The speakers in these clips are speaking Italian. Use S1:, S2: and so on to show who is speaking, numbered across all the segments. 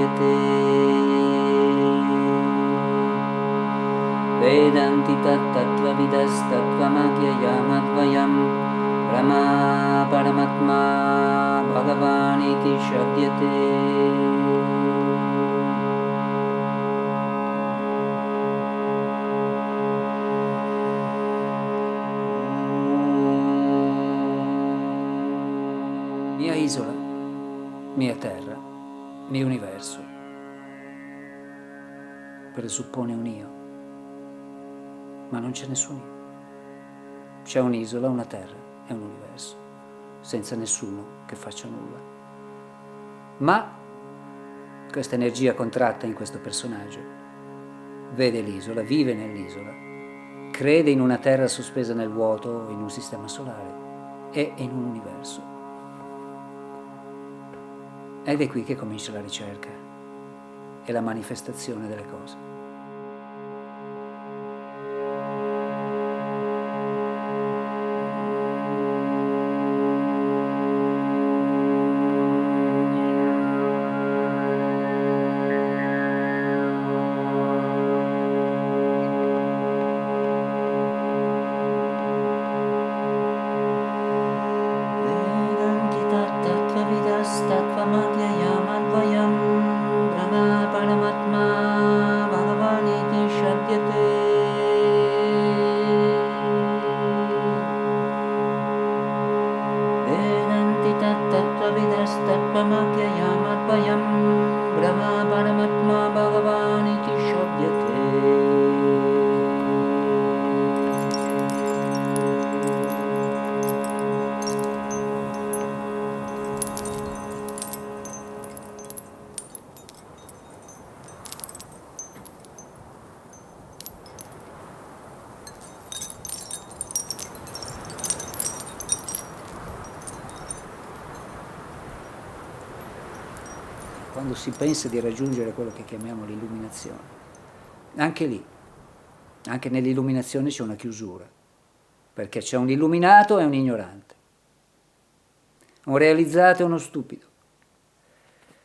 S1: scioglyate. Vedanti tattvavidastattvamagyaya madvayam Brahma Paramatma Bhagavan iti shabdyate. Mia isola, mia terra, mio universo, presuppone un io, ma non c'è nessun io. C'è un'isola, una terra e un universo, senza nessuno che faccia nulla. Ma questa energia contratta in questo personaggio vede l'isola, vive nell'isola, crede in una terra sospesa nel vuoto, in un sistema solare e in un universo. Ed è qui che comincia la ricerca e la manifestazione delle cose. Quando si pensa di raggiungere quello che chiamiamo l'illuminazione, anche lì, anche nell'illuminazione c'è una chiusura, perché c'è un illuminato e un ignorante, un realizzato e uno stupido,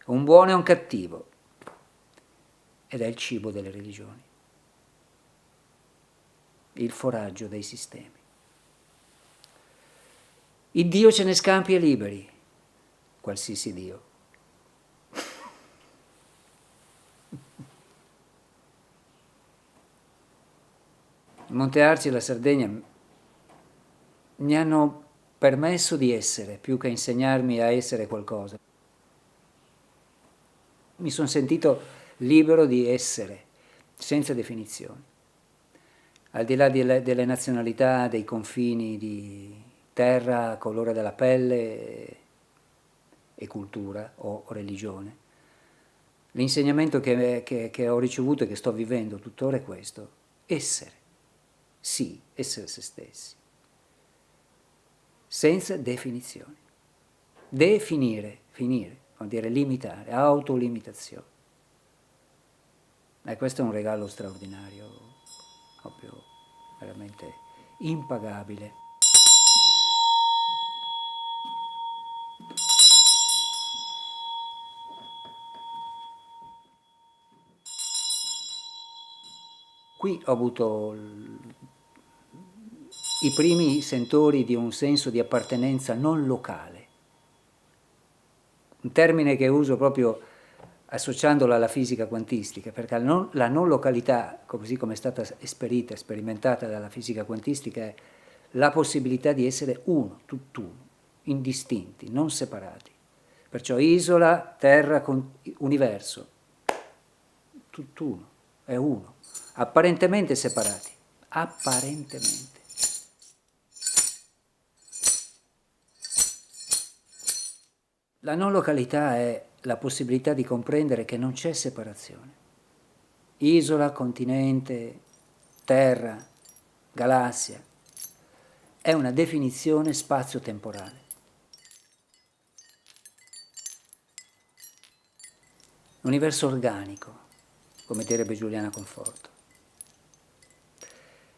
S1: un buono e un cattivo, ed è il cibo delle religioni, il foraggio dei sistemi. Il Dio ce ne scampi e liberi, qualsiasi Dio. Monte Arci e la Sardegna mi hanno permesso di essere, più che insegnarmi a essere qualcosa. Mi sono sentito libero di essere, senza definizione. Al di là delle nazionalità, dei confini di terra, colore della pelle e cultura o religione. L'insegnamento che ho ricevuto e che sto vivendo tuttora è questo: essere. Sì, essere se stessi, senza definizioni. Definire, finire, vuol dire limitare, autolimitazione. E questo è un regalo straordinario, proprio veramente impagabile. Qui ho avuto i primi sentori di un senso di appartenenza non locale, un termine che uso proprio associandolo alla fisica quantistica, perché la non località, così come è stata esperita, sperimentata dalla fisica quantistica, è la possibilità di essere uno, tutt'uno, indistinti, non separati. Perciò isola, terra, universo, tutt'uno, è uno, apparentemente separati, apparentemente. La non località è la possibilità di comprendere che non c'è separazione. Isola, continente, terra, galassia, è una definizione spazio-temporale. Universo organico, come direbbe Giuliana Conforto.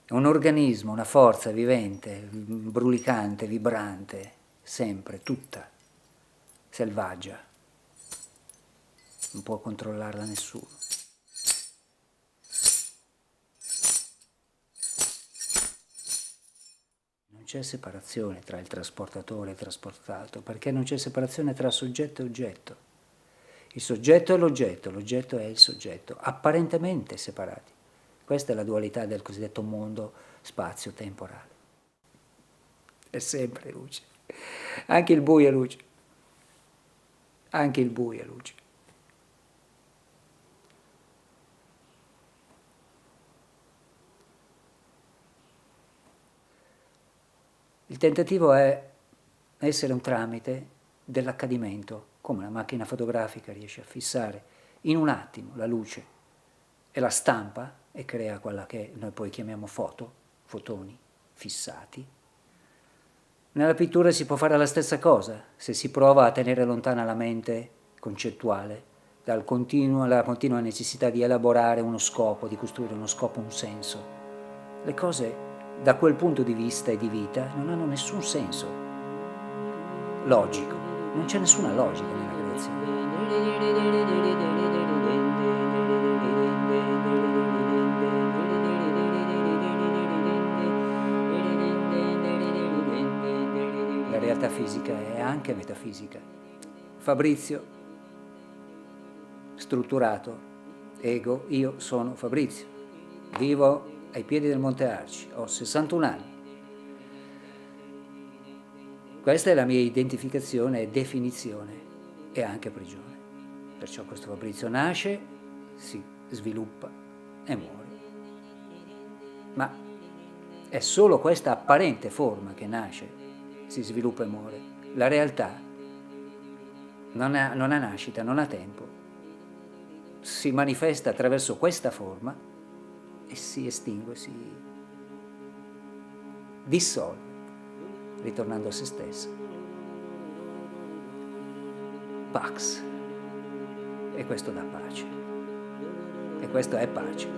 S1: È un organismo, una forza vivente, brulicante, vibrante, sempre, tutta, selvaggia. non può controllarla nessuno. Non c'è separazione tra il trasportatore e il trasportato, perché non c'è separazione tra soggetto e oggetto. Il soggetto è l'oggetto è il soggetto, apparentemente separati. Questa è la dualità del cosiddetto mondo spazio-temporale. È sempre luce. Anche il buio è luce. Anche il buio è luce. Il tentativo è essere un tramite dell'accadimento, come una macchina fotografica riesce a fissare in un attimo la luce e la stampa e crea quella che noi poi chiamiamo fotoni fissati. Nella pittura si può fare la stessa cosa se si prova a tenere lontana la mente concettuale dalla continua necessità di elaborare uno scopo, di costruire uno scopo, un senso. Le cose da quel punto di vista e di vita non hanno nessun senso logico, non c'è nessuna logica nella creazione. La realtà fisica è anche metafisica. Fabrizio, strutturato, ego, io sono Fabrizio, vivo ai piedi del Monte Arci, ho 61 anni. Questa è la mia identificazione e definizione e anche prigione. Perciò questo Fabrizio nasce, si sviluppa e muore. Ma è solo questa apparente forma che nasce, si sviluppa e muore. La realtà non ha nascita, non ha tempo. Si manifesta attraverso questa forma e si estingue, si dissolve, ritornando a se stessa. Pax. E questo dà pace. E questo è pace.